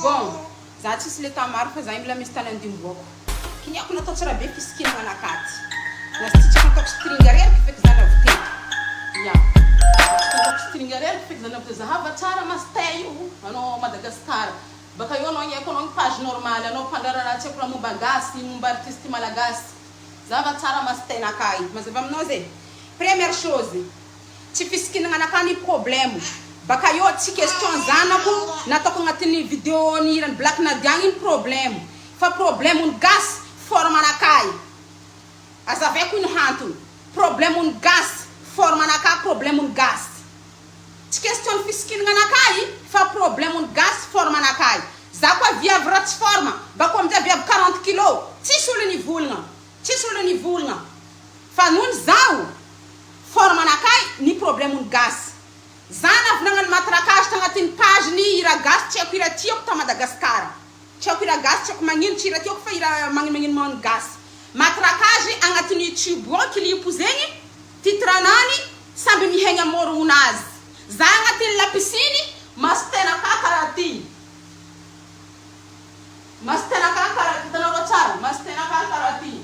Bom, za tsisy le tamaro fa za mila misy tany andimboako. Kiniako natao tsara be fisikina manakaty. Na tsy tiako ataoko stringa reriky feky zany avy teto. Ya. Ataoko stringa reriky feky zany avy teto. Zahava tsara masitay io anao Madagasikara. Baka io anao haiko anao page normale anao mpandrarana tsy haiko raha momba gasy, momba artiste malagasy. Zahava tsara masitay nakay. Mazava aminao zay. Première chose, tsy fisikinana nakany problème. Baka io tsy question zanako nataoko agnatin'ny vidéo ni irany Black Nadia iny problème. Fa problème un gas forme anakay. Azaveko iny hantony. Problème un gas forme anakay problème un gas. Tsy question fisikinana anakay fa problème un gas forme anakay. Za koa viavy ratsy forme. Bako amizay viavy 40 kg. Tsisy olo nivolagna. Tsisy olo nivolagna. Fa nono zaho forme anakay ni problème un gas. Zana avy nagnano matrakage tagnatin'ny page ni ira gas tsy haiko ira tiako ta Madagasikara. Tsy haiko ira gas tsy haiko magnino tsy ira tiako fa ira magnino man gas. Matrakage agnatin'ny YouTube ao clip zegny titranany samby mihegna morogno azy. Za agnatin'ny lapisiny mastena ka karaty. Mastena ka karaty tanao tsara mastena ka karaty.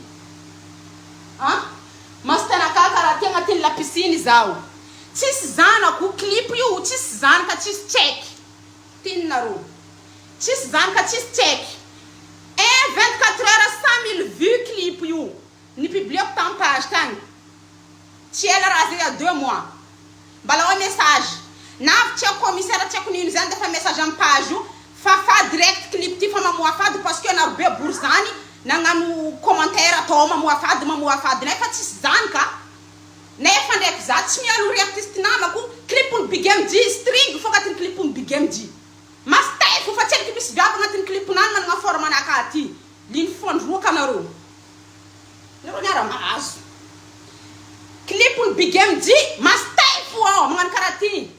Ha? Mastena ka karaty agnatin'ny lapisiny zao. Tsisy zanako clip io tsisy zanaka tsisy check. Tinaro. Tsisy zanaka tsisy check. 24 heures 100 000 vues clip io. Ni publiako tam page tagny. Tsy ela raha zay 2 mois. Mbala o message. Na tsy commissaire tsy nino zany defa message am page io. Fa direct clip ty fa mamoa fady parce que na be bourzany nagnano commentaire atao mamoa fady nefa tsisy zanaka. Nefa ndraiky za tsy mialo artiste namako clipony Big MG string fo agnatin'ny clipony Big MG. Mastay fo fa tsy haiko misy viavy agnatin'ny cliponany managna forme anakaty. Liny fondroaka anareo. Nareo niara mahazo. Clipony Big MG mastay fo ao magnano karaha ty.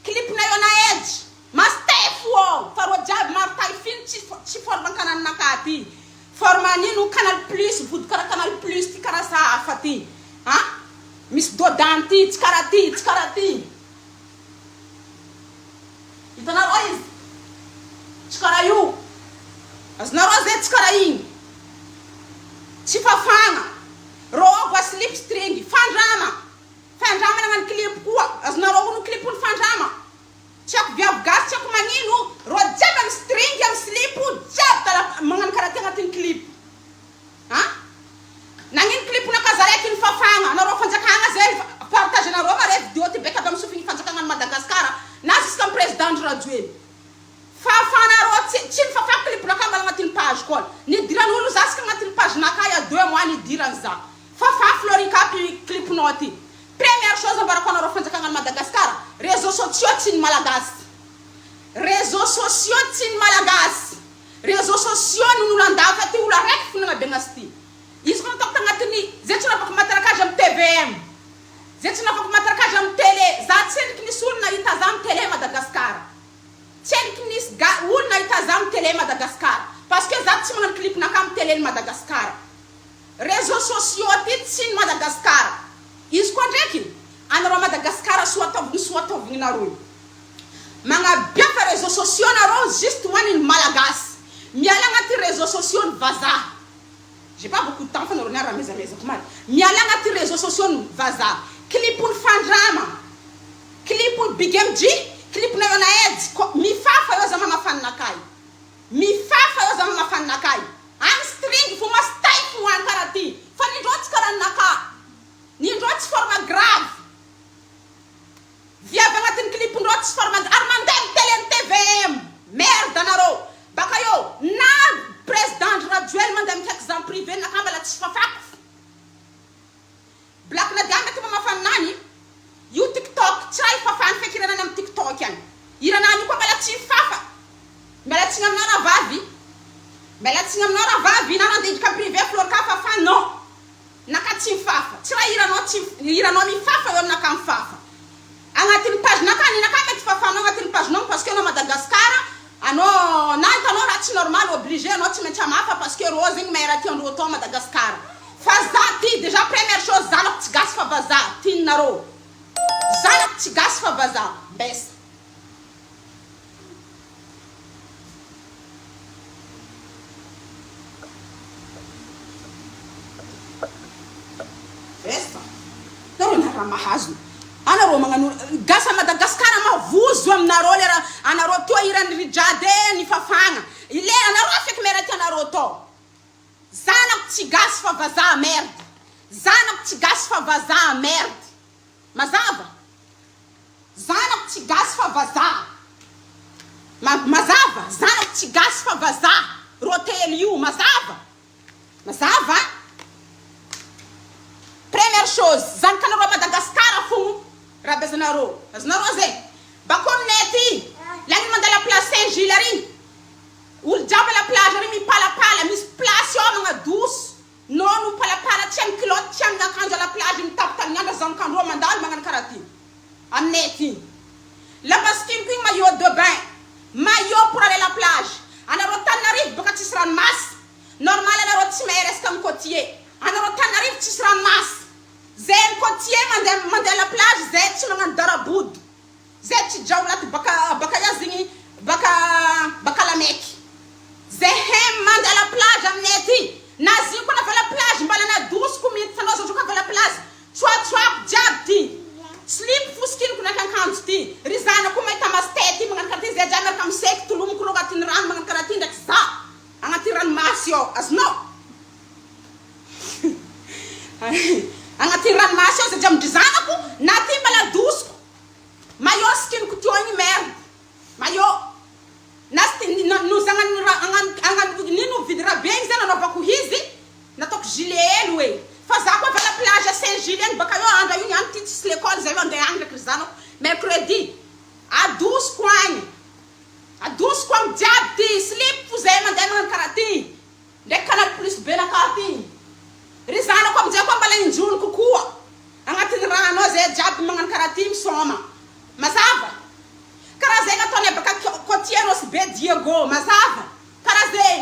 Clipona io na edge mastay fo ao. Fa ro jiaby maro taille fine tsy forme kanany nakaty. Forme anino Canal Plus vody karaha Canal Plus ty karaha sahafa ty. Ha? Misy dodan ty, tsy karaha ty. Hitanareo izy? Tsy karaha io. Azonareo zay tsy karaha igny. Tsy fafagna. Rôva slip string, fandrama. Fandrama nagnano clip koa. Azonareo no clip ny fandrama. Tsy haiko viavy gas, tsy haiko magnino. Rô jiaby amin'ny string, amin'ny slip, jiaby magnano karaha ty agnatin'ny clip. Ha? Nagnino clip na kazaraiky ny fafagna. Nareo fanjakagna zay partage nareo mare vidéo ty beka amin'ny sofiny fanjakagna ny Madagasikara. Na jusqu'à président Rajoelina. Fafanareo tsy ny fafagna clip naka mbala agnatin'ny page koa. Nidiran'olo zasika agnatin'ny page naka ya 2 mois nidirany za. Fafa florikapy clipnao ty. Première chose ambarako anareo fanjakagna ny Madagasikara, réseaux sociaux tsy ny malagasy. Réseaux sociaux tsy ny malagasy. Réseaux sociaux n'olo andava ty olo araiky fonagna be gnasy ty. Izy koa natao tagnatin'ny zay tsy navako matrakage amin'ny TVM. Zay tsy navako matrakage amin'ny télé. Za tsy hendiky nisy olo nahita za amin'ny télé Madagasikara. Tsy hendiky nisy olo nahita za amin'ny télé Madagasikara. Parce que za tsy magnano clip naka amin'ny télé Madagasikara. Réseaux sociaux ty tsy ny Madagasikara. Izy koa ndraiky anareo Madagasikara soatovigny nareo. Magnabiaka réseaux sociaux nareo juste hoan'ny malagasy. Miala agnaty réseaux sociaux ny vazaha. J'ai pas beaucoup de temps, on a ramé mal. Miala agnaty réseaux sociaux vaza. Clip un fandrama. Clip un Big MG, clip na yona edge. Mi fafa yo zama mafan nakay. Mi fafa yo zama mafan nakay. Ang string fu mastay fu an karati. Fa ni drot karan naka. Ni drot forma grave. Via agnaty clip drot forma Armandem Telen TVM. Merde naro. Baka yo na président Rajoelina mandam exemple privé na kambala tsy fafako. Black Nadia mety mamafanany io TikTok tsay fafany feky iranany amin'ny TikTok any. Iranany koa mbala tsy fafa. Mbala tsy aminao vavy. Mbala tsy aminao vavy na nandindrika privé flor ka fafa non. Naka tsy fafa. Tsay iranao mi fafa eo naka mi fafa. Agnatin'ny page naka ni naka mety fafanao agnatin'ny page non parce que no Madagasikara ano na hitanao raha tsy normal obligé anao tsy maintsy hamafa parce que rô zegny mahay raha tiandreo atao Madagasikara. Fa za ty déjà première chose zanako tsy gasy fa vazaha tianareo. Zanako tsy gasy fa vazaha. Besa. mahazo anarô magnano gasa Madagasikara mavozo aminarô lera anarô toa irany rijade ny fafagna ilera anarô feky meraty anarô to zanako tsy gasy fa vazaha merde zanako tsy gasy fa vazaha merde mazava zanako tsy gasy fa vazaha mazava zanako tsy gasy fa vazaha rotely io mazava première chose zankanarô Madagasikara fogno raha bezanarô azanarô zay bako aminay lagny mandala place Saint-Gilles ary olo jiaby la plage ary mipalapala misy place ao magnadoso nono palapala tsy amin'ny kilote tsy amin'ny akanjo la plage mitapitagniandra zanakandrô mandalo magnano karaha ty aminay ty labasitiny igny maillot de bain maillot pour aller la plage anarô Tanarivo baka tsisy ranomasy normal anarô tsy mahay resaka amin'ny côtier anarô Tanarivo tsisy ranomasy zay amin'ny côtier mandeha la plage zay tsy magnano darabodo zay tsy jawlaty baka yazigny baka lameky zay hem mandeha la plage aminay ty na zio koa nava la plage mbala nadosoko mity anao zao ka la plage tsoatsoako jiaby ty slip fosikiniko nakankanjo ty ry zanako mahita masitety magnano karaha ty zay jiaby miaraka miseky tolomoko rô agnatin'ny rano magnano karaha ty ndraiky za agnaty ranomasy ao azonao agnaty ranomasy ao zay jiaby ndry zanako na ty mbala dosoko maillot sikiniko teo igny merde maillot nino vidy raha be igny zay nanaovako izy nataoko gilet elo e fa za koa avy la plage Saint-Gilles agny baka eo andra io niany ty tsisy l'école zay io andeha agny ndraiky ry zanako mercredi adosoko agny jiaby ty slip fo zay mandeha magnano karaha ty ndraiky canal plus be nakaraha ty ry zanako amizay koa mbala injony kokoa agnatin'ny rano ao zay jiaby magnano karaha ty misoma mazava karaha zay nataony baka côtier rosy be Diego mazava karaha zay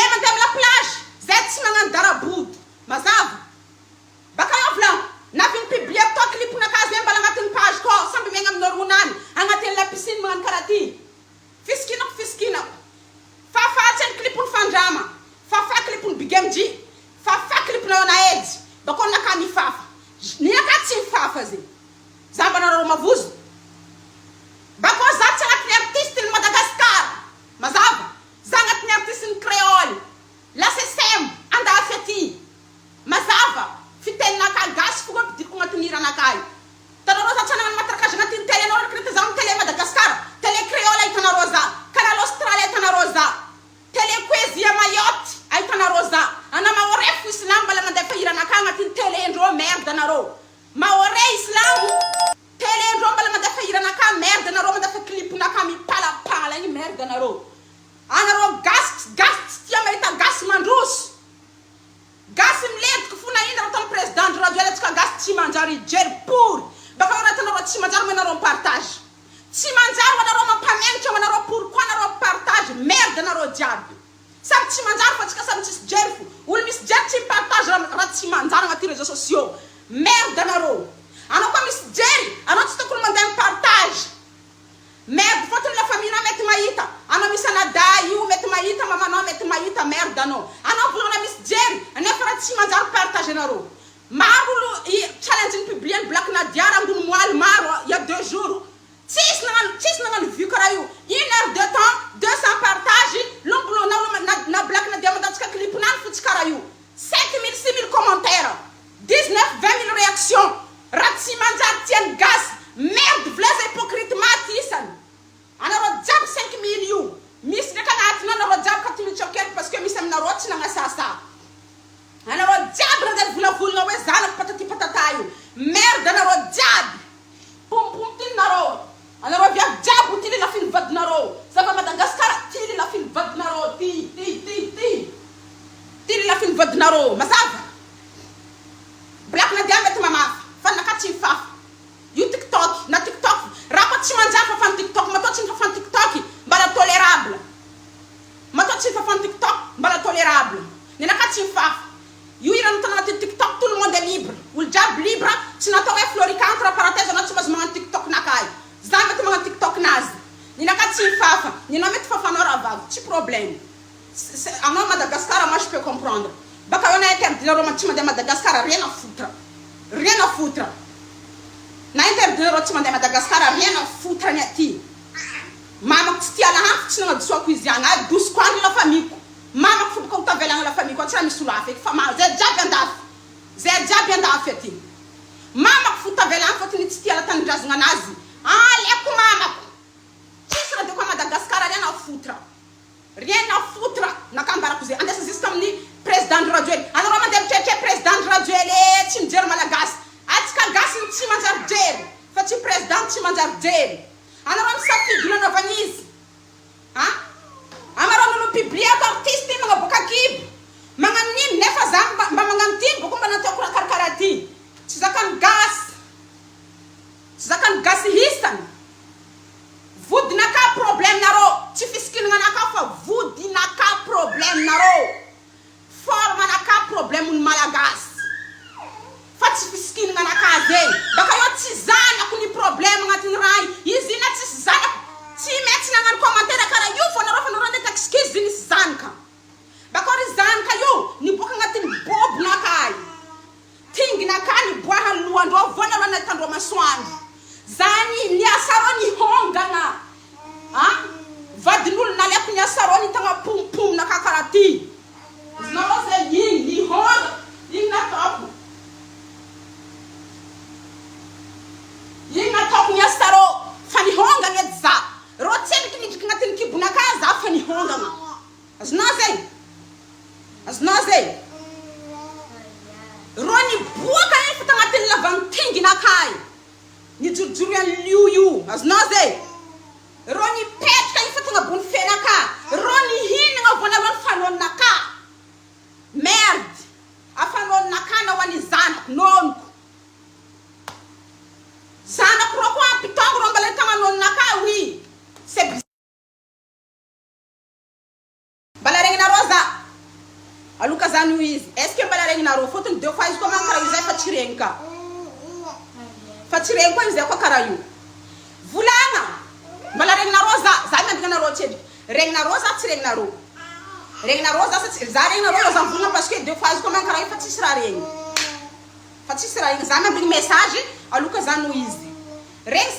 mandeha amina plage zay tsy magnano darabodo mazava baka eo vlan naviny publier to clipnaka zay mbala agnatin'ny page ko samby miagna amin'ny roronany agnatin'ny la piscine magnano karaha ty fisikinako fafatsy any clipony fandrama fafa clipony bigamji fafa clipona eo na edy bako naka mifafa niaka tsy mifafa zay zamba narô mavozo bako za tsy agnatin'ny artiste ny Madagasikara mazava za agnatin'ny artiste ny créole la sesem andafy aty mazava fiteninaka gasy foga ampidiriko agnatin'ny iranakayo tanarô za tsy ananany matarakazy agnatin'ny télé anao rekrete za amin'ny télé Madagasikara télé créole ahitanarô za canal Australie ahitanarô za télé Poesia Mayotte ahitanarô za ana maore fo islam mbala mandefa iranaka agnatin'ny télé ndrô merde anarô maore islamo télé ndrô mbala mandefa iranaka merde anarô mandefa clipnaka mipalapala igny merde anarô gasy tia mahita gasy mandroso gasy milediko fo na iny raha ataony président ndry radio alatsika gasy tsy manjary jery pory baka io ratanarô tsy manjary manarô partage tsy manjary anarô mampamenitra anarô pourquoi anarô partage merde anarô jiaby samy tsy manjary fa tsika samy tsisy jery fo olo misy jery tsy partage raha tsy manjary agnaty réseaux sociaux merde anarô anao koa misy jery anao tsy tokony mandeha mipartage merde fotony la famille na mety mahita anao misy anada io mety mahita mamanao mety mahita merde anao volana misy jery nefa raha tsy manjary partage anarô maro olo challenge ny publier Black Nadia rangony moaly maro il y a 2 jours tsisy nagnano vue karaha io 1 heure de temps 200 partage lombolo na Black Nadia mandatsika clipnany fo tsy karaha io 5000 6000 commentaires 19 20000 réactions raha tsy manjary tiany gasy merde vlaza hypocrite maty isany anarô jiaby 5000 io misy ndraiky agnatiny anarô jiaby katimitsokely parce que misy aminarô tsy nagnasasa anarô jiaby raha zay volavolona hoe zanako patati patata io merde anarô jiaby pompomtinarô anarô viavy jiaby tily lafiny vadinarô zava Madagasikara tily lafiny vadinarô tily lafiny vadinarô mazava Black Nadia mety mamafy fanaka tsy mifafa io TikTok na TikTok raha koa tsy manjary fafany TikTok matao tsy fafany TikTok mbala tolérable matao tsy fafany TikTok mbala tolérable ninaka tsy mifafa io irano tanaty TikTok tout le monde est libre olo jiaby libre tsy natao hoe floricantre parenthèse anao tsy mahazo magnano TikTok nakay za mety magnano TikTok nazy ninaka tsy mifafa ninao mety fafanao raha vago tsy problème anao Madagascar moi je peux comprendre baka eo na interdit narô tsy mandeha Madagascar rien à foutre na interdire tsy mandeha Madagasikara rien à foutre ny aty mamako tsy tia lahafa tsy nagnadosoko izy agny adosoko andro la famille-ko mamako fobaka ho tavelagna la famille-ko tsy raha misy olo hafa eky fa zay jiaby andafy aty mamako fo tavelagna fotony tsy tia la tanindrazagna anazy aleko mamako tsisy raha de koa Madagasikara rien à foutre nakambarako zay andesa jusqu'à amin'ny président Rajoely anareo mandeha mitretre président Rajoely tsy mijery malagasy atsika gasy tsy manjary jery fa tsy président tsy manjary jery anareo misafidy nanaovana izy amareo nolo publiako artiste magnaboaka kibo magnano nino nefa za mba magnano ty boko mba nataoko raha karakara ty tsy zakany gasy hisany vodinaka problème nareo tsy fisikinanaka fa vodinaka problème nareo formanaka problème ny malagasy fa tsy fisikinanaka zegny baka io tsy zanako ny problème agnatiny raha izy ina tsy zanako tsy maintsy nagnano commentaire karaha io fô nareo fa nareo nety excuse ny zanaka baka ry zanaka io niboaka agnatiny bobonaka tinginaka niboaha lohandreo voanareo natandreo masoandro zany niasareo nihongagna vadin'olo naleko niasareo nitagna pompomna kakaraha ty nareo zay igny nihonga igny nataoko niasareo fa nihongagna edy za reo tseniky nidriky agnatiny kibonaka za fa nihongagna azonao zay reo niboaka e fa tagnatin'ny lavagny tinginakay nijorojoro any lio io azonao zay reo nipetraka io fa tagna bony fenaka reo nihinagna voanareo ny fanonaka merde afanonaka na ho any zanako nonoko zanako reo koa ampitongo reo mbala tagnanonaka oui c'est bizarre mbala regninareo za aloka zany io izy est-ce que mbala regninareo fotony deux fois izy koa mankara io zay fa tsy regny ka fa tsy regny koa izy zay koa karaha io volagna mbala regninareo za miambinanareo tsedriky regninareo za tsy regninareo za regninareo za volagna parce que deux fois izy koa mankara io fa tsisy raha regny za miambigny message aloka zany io izy regny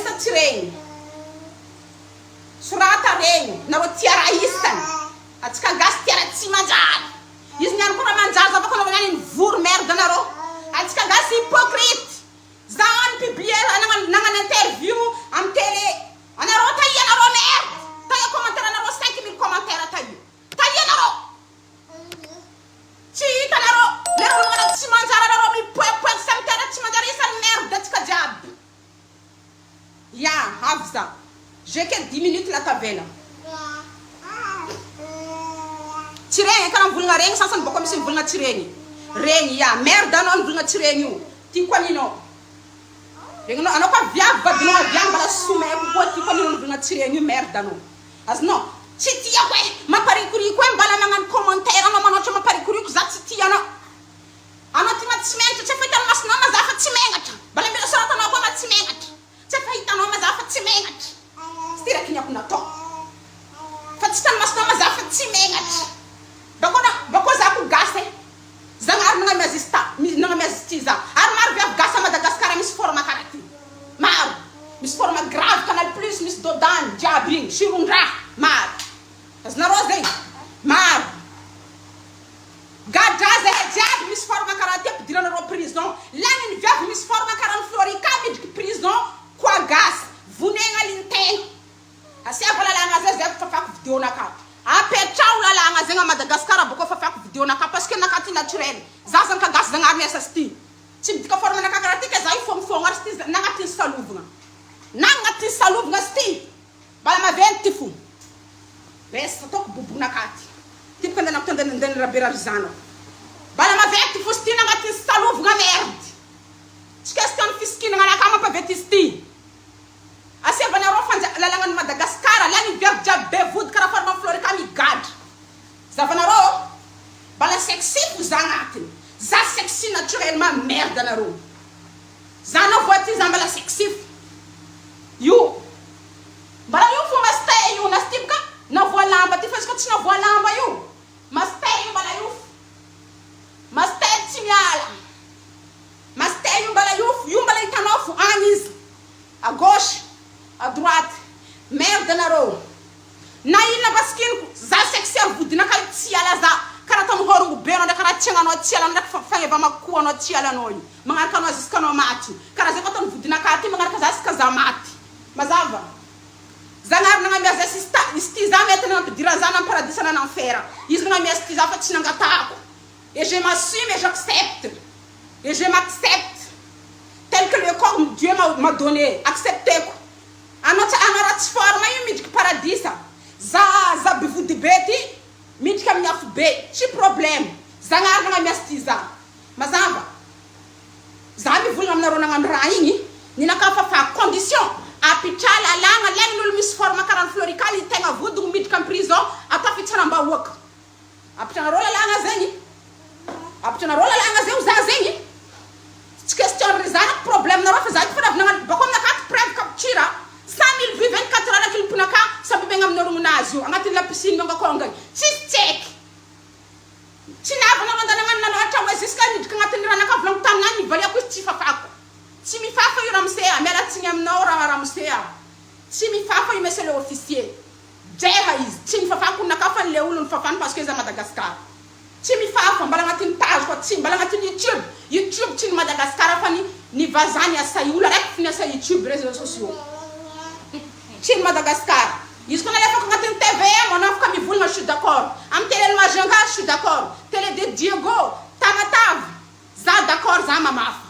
sa tsy regny sorata regny nareo tia raha isany atsika gasy tia raha tsy manjary izy niany koa raha manjary za baka naova niany ny voro merde anareo atsika gasy hypocrite za any publie nagnano interview amy télé anareo taia anareo merde taia commentaire anareo 5000 commentaire taia anareo tsy hita anareo lereo nagnano tsy manjary anareo mipoepoeky samy tera tsy manjary isany merde atsika jiaby ya avy za j'ai que 10 minutes la tavela tsy regny karaha mivolagna regny sasany boko misy mivolagna tsy regny ya merde anao mivolagna tsy regny io ty koa ninao regninao anao koa viavy vadinao viavy mbala someko koa ty koa ninao mivolagna tsy regny io merde anao azonao tsy tiako e mamparikoriko e mbala magnano commentaire anao manoatra mamparikoriko za tsy tianao anao ty ma tsy menatra tsy efa hitanao masinao ma za fa tsy menatra mbala mila soratanao koa ma tsy menatra tsy efa hitanao ma za fa tsy menatra sy ty raky niako natao fa tsy hitanao masinao ma za fa tsy menatra bako za ko gasy zagnary nagnamiazy ty za ary maro viavy gasy a Madagasikara misy forme karaha ty maro misy forme grave Canal Plus misy dodany jiaby igny sirondraha maro azonareo zegny maro gadrazy jiaby misy forme karaha ty ampidiranareo prison lagniny viavy misy forme karaha ny Florika midriky prison koa gasy vonegna lintegna asiava lalagna zay fafako vidéonaka apetrao lalagna zegny a Madagasikara boko fafako vidéonaka parce que nakaty naturel za zany ka gasy zagnary miasa sy ty tsy midika forme naka karaha ty ka za ifôgnofoagna ary sy ty nagnatiny salovagna sy ty mbala maventy ty fo resa ataoko bobonakaty ty baka andanako tandanandany raberary zanako mbala maventy fo sy ty nagnatiny salovagna merde tsy question fisikinagna anaka mampavety izy ty asiavanareo lalagna Madagasikara lagny viavy jiaby be vody karaha forme Florika migadra zavanareo mbala sexy fo za agnatiny za sexy naturellement merde anareo za navoa ty za mbala sexy fo io mbala io fo masté io nasy ty baka navoa lamba ty fa izy koa tsy navoa lamba io masté io mbala io fo masté tsy miala masté tiala ndraiky fagneva makoa anao tiala anao io magnaraka anao jusqu'à anao maty karaha zay koa ataony vodinaka ty magnaraka za jusqu'à za maty mazava zagnary nagnamia za izy ty za mety nampidira za na paradis na enfer izy nagnamia izy ty za fa tsy nangatahako et je m'assume et j'accepte et je m'accepte tel que le corps Dieu m'a donné accepteko anao ratsy forma io midriky paradisa za bivody be ty midriky amin'ny afo be tsy problème zagnary nagnamia izy ty za mazava za mivolagna aminareo nagnano raha igny ninaka fa condition apitrala alagna len'olo misy forme karaha florical tegna vodigny midriky am prison atao fitsaram-bahoaka apitranareo lalagna zegny apitranareo lalagna zegny za zegny tsy question rizana problème nareo fa za ty fa nagnano bako aminakaty preuve capture 100 000 vues 24 heures akily ponaka samby megna amin'ny orognazy io agnatin'ny la piscine mangakongany tsisy tseky tsy navana mandanagna nanoatra hoe jusqu'à midriky agnatin'ny ranaka volagno taminany nivaliako izy tsy fafako tsy mifafa io ramosea mialatsigny aminao ramosea tsy mifafa io monsieur le officier jeha izy tsy mifafako nakafa le olo nifafany parce que izy a Madagascar tsy mifafa mbala agnatin'ny page koa tsy mbala agnatin'ny YouTube tsy ny Madagascar fa ny vazany asay olo araiky fi ny asa YouTube réseaux sociaux tsy ny Madagascar izy koa nalefako agnatin'ny TVM anao afaka mivolagna je suis d'accord am télé Majunga je suis d'accord télé de Diego Tamatave za d'accord za mamafa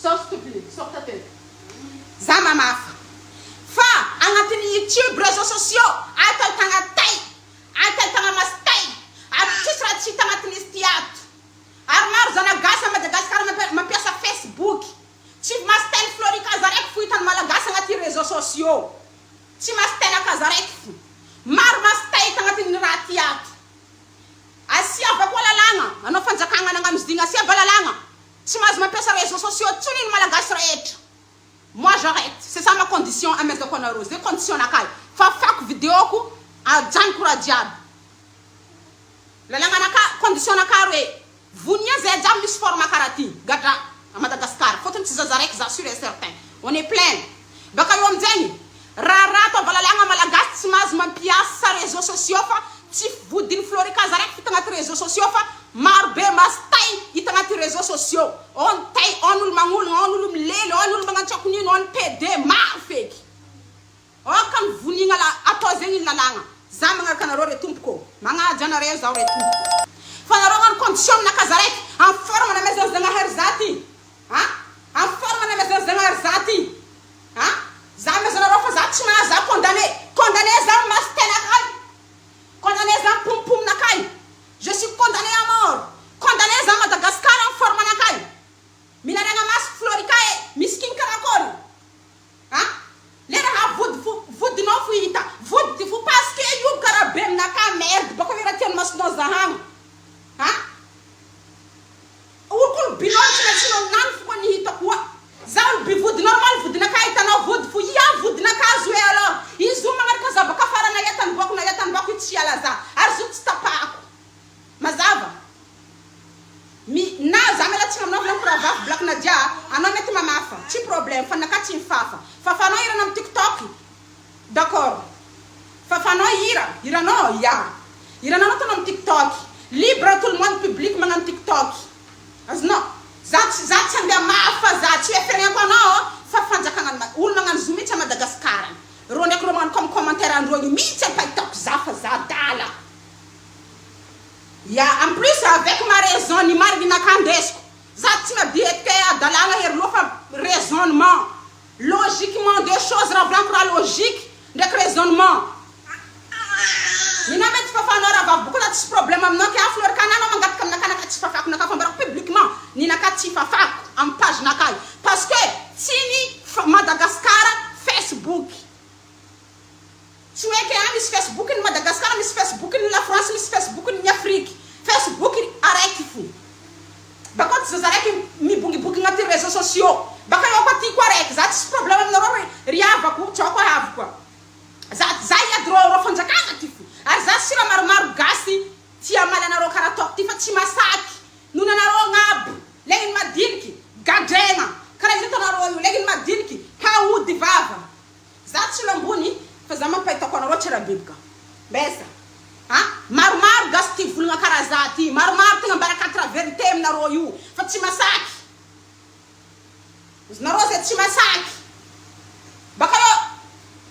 sors s'il te plaît sors ta tête za mamafa fa agnatin'ny YouTube réseaux sociaux atao tagna tay atao tagna mastay ary tsisy raha tsy hita agnatin'ny izy ty ato ary maro zana gasy a Madagascar mampiasa Facebook tsy mastel florikazy araiky fo hitan'ny malagasy agnaty réseaux sociaux tsy mastelakazy araiky fo maro mastay hita agnatin'ny raha ty ato asiava koa lalagna anao fanjakagna nagnano izy digny asiava lalagna tsy mahazo mampiasa réseaux sociaux tsony ny malagasy rehetra moi j'arrête c'est ça ma condition amezako anareo zay condition nakay fafako videoko ajaniko raha jiaby lalagna naka condition naka roe vonia zay jiaby misy forme karaha ty gadra à Madagascar fotony tsy zaza raiky za sûr et certain on est plein baka eo aminjegny raha ataova lalagna malagasy tsy mahazo mampiasa réseaux sociaux fa tsy vodiny florikazy araiky fita agnaty réseaux sociaux fa marobe mastay hita agnaty réseaux sociaux on tay on olo magnolagna on olo milely on olo magnantsako on PD maro feky oka mivonigna atao zegny lalagna za magnaraka anareo re tompoko magnaja anareo zaho re tompoko fa nareo agny condition aminakazy araiky en forme na maison zagnahary za ty en forme na maison zagnahary za ty za maison nareo fa za tsy mahaza condamné za mastenakay condamné za pompom nakay je suis condamné à mort condamné za Madagascar en forme nakay minanagna masy florika miskin karakory le raha vodinao fo hita vody fo parce que io karaha be aminaka merde bako raha tiany masonao zahagna olo binao tsy maintsy nany fo koa ny hitako koa za olo be vody normal vodinaka hitanao vody fo ia vodinaka azo e alors izy io magnaraka za baka fara nahetany bako tsy ala za ary zo tsy tapahako mazava na za melatsina aminao volako raha vavy black nadia anao mety mamafa tsy problème fa naka tsy mifafa fafanao irana amin'ny TikTok d'accord fafanao iranao iranao tanao amin'ny TikTok libre tout le monde public magnano TikTok azonao za tsy andeha mafa za tsy eferegna ko anao fa fanjakagna olo magnano zo mihitsy a Madagascar ro ndraiky ro magnano comme commentaire andro io mihitsy apahitako za fa za dala en plus avec ma raison ni marginaka andesiko za tsy madietike adalagna hery lofa raisonnement logiquement deux choses raha volaniko raha logique ndraiky raisonnement mina mety fafanao raha vavy bokoa tsisy problème aminao ke aflorikananao mangataka aminaka tsy fafako naka fambarako publiquement ninaka tsy fafako amin'ny page nakay parce que tsiny Madagascar Facebook tsy hoe ke misy Facebook ny Madagascar misy Facebook ny la France misy Facebook ny Afrique Facebook araiky fo bako tsy zaza araiky mibongiboky agnaty réseaux sociaux baka eo koa ty koa araiky za tsisy problème aminareo hoe riavako tsao koa havy koa za iady ro fanjakagna ty fo ary za sira maromaro gasy tia maly anareo karaha ataoko ty fa tsy masaky noho anareo agnabo legny madiniky gadregna karaha izy atanareo io legny madiniky haody vava za tsy lambony fa za mampahitako anareo tsy raha bebika besa maromaro gasy ty volagna nanga karazati maromaro tegna mbarakatra vérité aminareo io fa tsy masaky izy nareo zay tsy masaky baka eo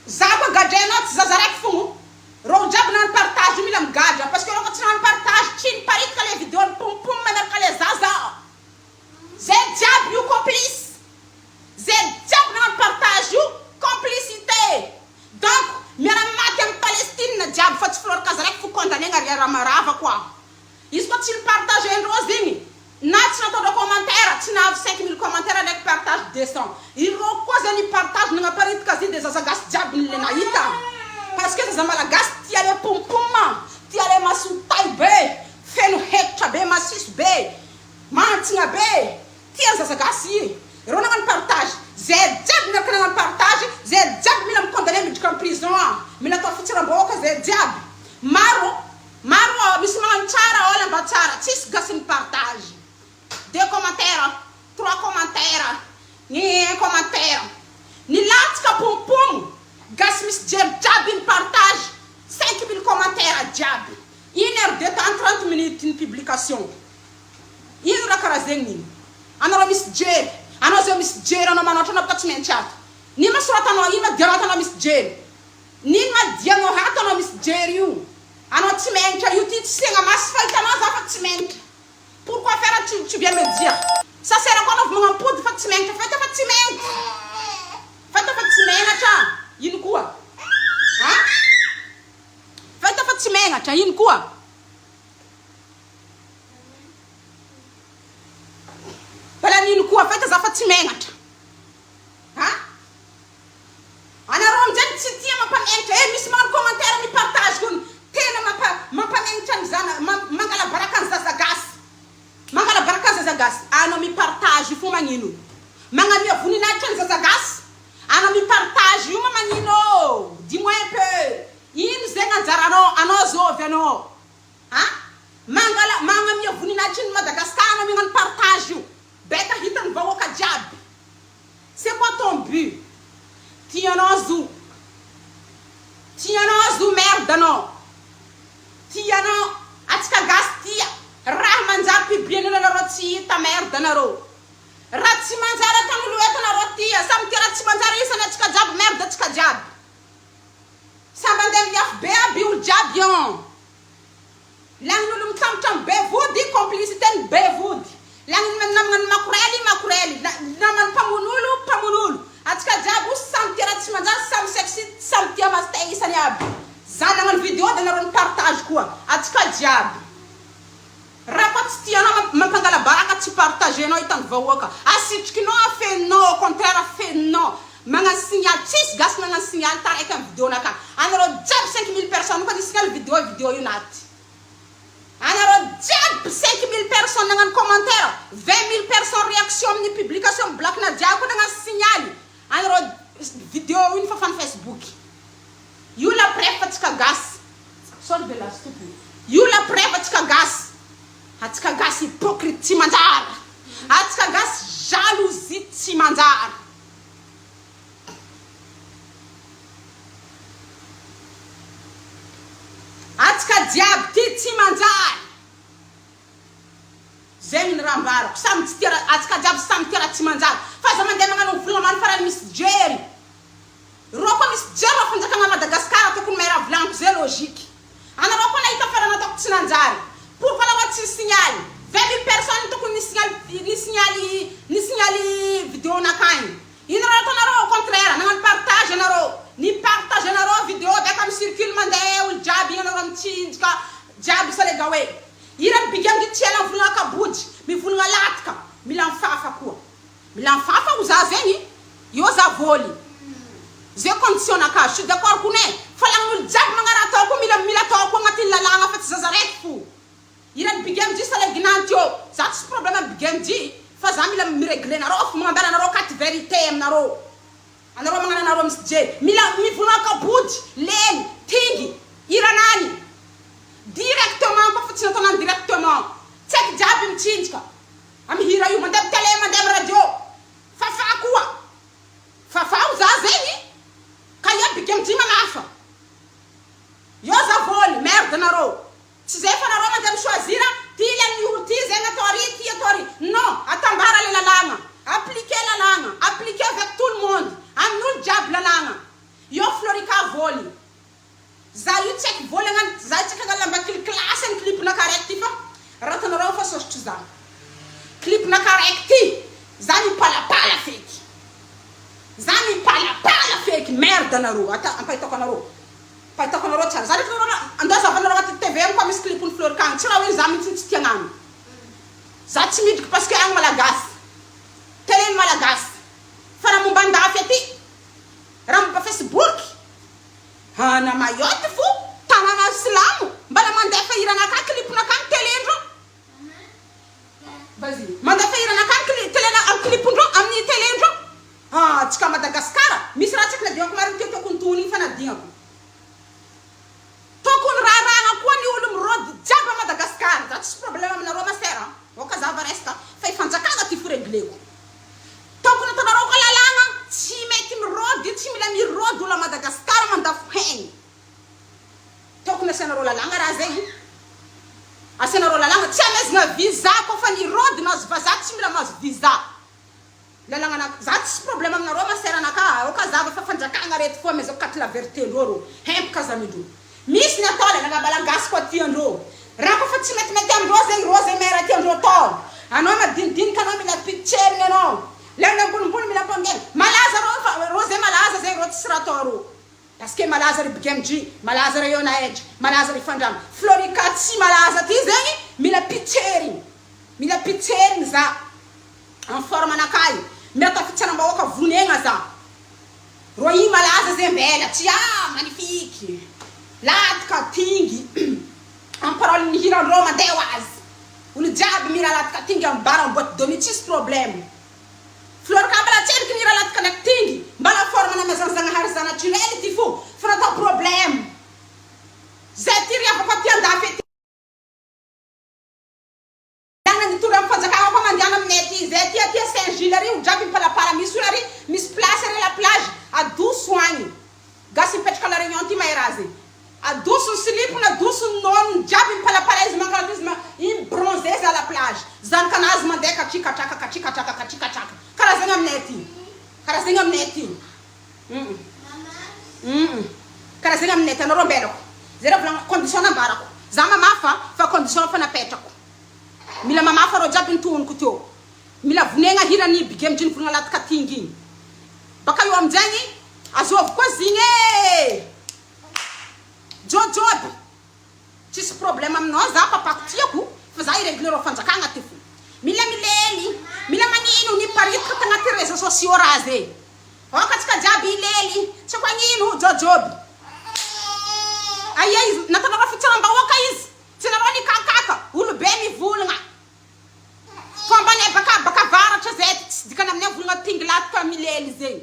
zako gadrenao tsy zaza raiky fogno reo jiaby nano partage mila migadra parce que reo tsy nano partage tsy niparika le vidéo ny pompom manaraka le zaza zay jiaby io complice zay jiaby nano partage io complicité donc miala maty amin'ny Palestine jiaby fa tsy flore kaza raiky fo condamné ngariara marava quoi izy koa tsy nipartage andreo zegny na tsy nataondreo commentaire tsy nahavy 5000 commentaire ndraiky partage 200 ireo koa zay nipartage nagnaparitaka azy de zaza gasy jiaby nile nahita parce que zaza malagasy tia le pompoma tia le masotay be feno hekitra be masiso be mantsina be tia zaza gasy ireo nagnano partage zay jiaby miaraka nagnano partage zay jiaby mila micondamné midriky en prison mila atao fitsirambôka zay jiaby maro misy magnano tsara ôla mba tsara tsisy gasy ny partage 2 commentaires 3 commentaires ni 1 commentaire ni latsaka pompom gasy misy jiaby ny partage 5000 commentaires jiaby 1 heure de temps 30 minutes une publication ino raha karaha zegny anareo misy jery anao zay misy jery anao manoatra anao tsy maintsy ato ny masoratanao ino madianatanao misy jery nino madianao hato anao misy jery io anao tsy maintsy io ty tsy segna masy fa hitanao za fa tsy maintsy pourquoi faire tu viens me dire ça sert à quoi anao magnampody fa tsy maintsy fa fa tsy maintsy fa tsy mainatra ino koa ha fa tsy mainatra ino koa bala nino koa fa za fa tsy mainatra ha anareo amizay tsy tia mampamentra misy magnano commentaire mi partage kony tena mampamentra ny zana mangala baraka ny zaza gasy anao mi partage fo magnino magnamia voninahitra ny zaza gasy anao mi partage io ma magnino dis-moi un peu ino zegny anjaranao anao zovy anao ha magnamia voninahitra ny Madagascar anao mignano partage io beta hitany vahoaka jiaby c'est quoi ton but tianao zo merde anao tianao atsika gasy tia raha manjary publien'olo anareo tsy hita merde anareo raha tsy manjary atan'olo eto anareo tia samy tia raha tsy manjary isany atsika jiaby merde atsika jiaby samby andeha miafy be aby olo jiaby lanin'olo mitambotra amy be vody complicité ny be vody laninamagnan makorely namany mpamon'olo atsika jiaby samy tia raha tsy manjary samy sexy samy tia masite isany aby za nagnano vidéo de anareo ny partage koa atsika jiaby raha koa tsy tianao mampangala baraka tsy partage anao hitany vahoaka asitrikinao afeninao au contraire afeninao magnano signal tsisy gasy magnano signal taraiky amin'ny vidéo naka anareo jiaby 5000 personnes koa ny signal vidéo io naty anareo jiaby 5000 personnes nagnano commentaire 20000 personnes réaction amin'ny publication bloc na jiaby koa nagnano signal anareo vidéo io fa fan Facebook io la preuve atsika gasy sort de la stupide io la preuve atsika gasy atsika gasy hypocrite tsy manjary atsika gasy jalousie tsy manjary atsika jiaby ty tsy manjary zegny ny raha ambarako samy tsy tia atsika jiaby samy tia raha tsy manjary fa za mandeha magnano volomano farany misy jery reo koa misy jery reo fanjakagna Madagascar tokony mairaha volaniko zay logique anareo koa nahita farana ataoko tsy nanjary pourquoi la voix signal 20000 personnes tokony ni signaly vidéo nakagny ino raha atanareo au contraire nagnano partage anareo ni partage anareo vidéo beka mi circule mandeha olo jiaby anareo mitsinjika jiaby salega hoe ira bigam di tiana volagna kabody mivolagna latika mila mifafa koa mila mifafa ho za zegny io za voly zay condition naka je suis d'accord kone fa lagn'olo jiaby magnara atao koa mila atao koa agnatin'ny lalagna fa tsy zaza raiky fo ira bigam di saleginanty io za tsy problème bigam di fa za mila miregle nareo fa magnambara anareo katy vérité aminareo anareo magnano anareo misy jery mila mivolagna kabody leny tingy iranany directement fa tsy nataonany directement tsy aiky jiaby mitsinjika amihira io mandeha amy télé mandeha amy radio fafa koa fafa ho za zegny ka ia bigam di manafa io za voly merde anareo tsy zay fa anareo mandeha misoa ratanareo fa sosotry za clip na karaiky za mipalapala feky za mipalapala feky merde anareo ampahitako anareo tsara za rehefa nareo andazavanareo agnaty TV ko misy clipny Fleur Kagny tsy raha hoe za mihitsy tsy tiagnano za tsy midriky parce que agny malagasy télé malagasy fa raha momba andafy aty raha momba Facebook na mayotte fo tanana silamo mbala mandefa iranaka clipnaka agny télé-ndreo vas-y mandefa iranaka agny clipndreo amin'ny télé-ndreo tsika Madagasikara misy raha tsaky nadiako mariny teo tokony tony fa nadiako tokony raragna koa ny olo mirôdy jiaby a Madagasikara za tsisy problème aminareo masera okazava resaka fa ifanjakagna ty firegleko tokony atanareo ko lalagna tsy mety mirôdy tsy mila mirôdy olo a Madagasikara mandafo haigny tokony asianareo lalagna raha zegny asianareo lalagna tsy amezana visa ko fa nirôdy nazo vaza tsy mila mazo visa lalagna za tsisy problème aminareo maseranaka okazava fa fanjakagna rety fo amezako katy la vérité ndreo hempaka zamindreo misy ny atao le nagabalagasy ko tiandreo raha ko fa tsy metimety amindreo zegny reo zegny mera tiandreo atao anao madinidinika anao mila picturiny anao lena ambonimbony mila pangena malaza reo zegny malaza zegny reo tsisy raha atao reo parce que malaza ry BMG malaza ry Yona Edge malaza ry Fandrama Florika tsy malaza ty zegny mila picturiny za en forme anakay meta fitsanam-bahoaka vonegna za ro i malaza zegny mbela tsy magnifique latka tingy en parole ny hirandreo mandeha ho azy olo jiaby mira latka tingy amin'ny bara amin'ny boîte de nuit tsisy problème Fleur Kagny mbala tseriky mira latka anaky tingy mbala forme na mazanzagnahary za naturel ty fo fa natao problème zay ty riavako aty andafy aty dagna nitora amin'ny fanjakagna ko mandiana aminay aty zay ty aty Saint-Gilles ary olo jiaby mipalapala misy olo ary misy place ary la plage adoso agny gasy mipetraka la réunion ty mahay raha zegny adoso ny slipony adoso ny nonony jiaby mipalapala izy mankaraha izy bronzé za la plage zanakanazy mandeha katrikatraka karaha zegny aminay aty karaha zegny aminay aty karaha zegny aminay aty anareo mbelako zay raha volagna condition nambarako za mamafa fa condition fa napetrako mila mamafa reo jiaby nitoniko teo mila vonegna hirany BMG ny volagna latika tingy igny baka eo aminjegny azovy koa zigny jojoby tsisy problème aminao za papako tiako fa za ireglero fanjakagna ty fo mila milely mila magnino ny paritaka tagnaty réseaux sociaux raha zay okatsika jiaby ilely tsy ko agnino jojoby aia izy natanareo fitsaram-bahoaka izy tsy nareo ny kakaka olo be mivolagna fombanay baka varatra zay tsy dikany aminay volagna tingy latika milely zegny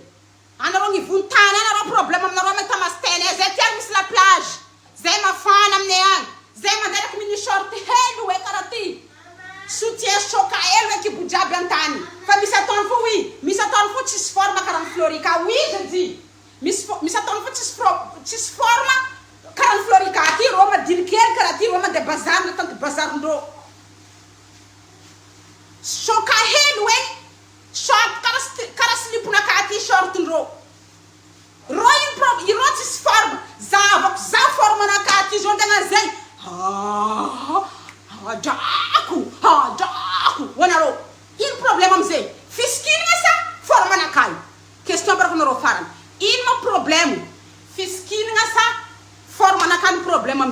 anareo nivon-tany anareo problème aminareo maitamasitene zay tiany misy la plage zay mafana aminay agny zay manderaky mini short hely hoe karaha ty soutien choka hely hoe kibo jiaby antany fa misy ataony fo wi misy ataony fo tsisy forme karaha ny Florika wi zedy misy ataony fo tsisy forme karaha ny Florika ty reo madiniky hely karaha ty reo mandeha bazary na tanty bazarindreo choka hely hoe short karaha sliponaka ty shortindreo reo tsisy forme zavako za forme anaka ty zao ndegna zegny drako hoanareo ino problème amizay fisikilagna sa forme anakay question barako anareo farany ino ma problème fisikilagna sa forme anakay ny problème amizay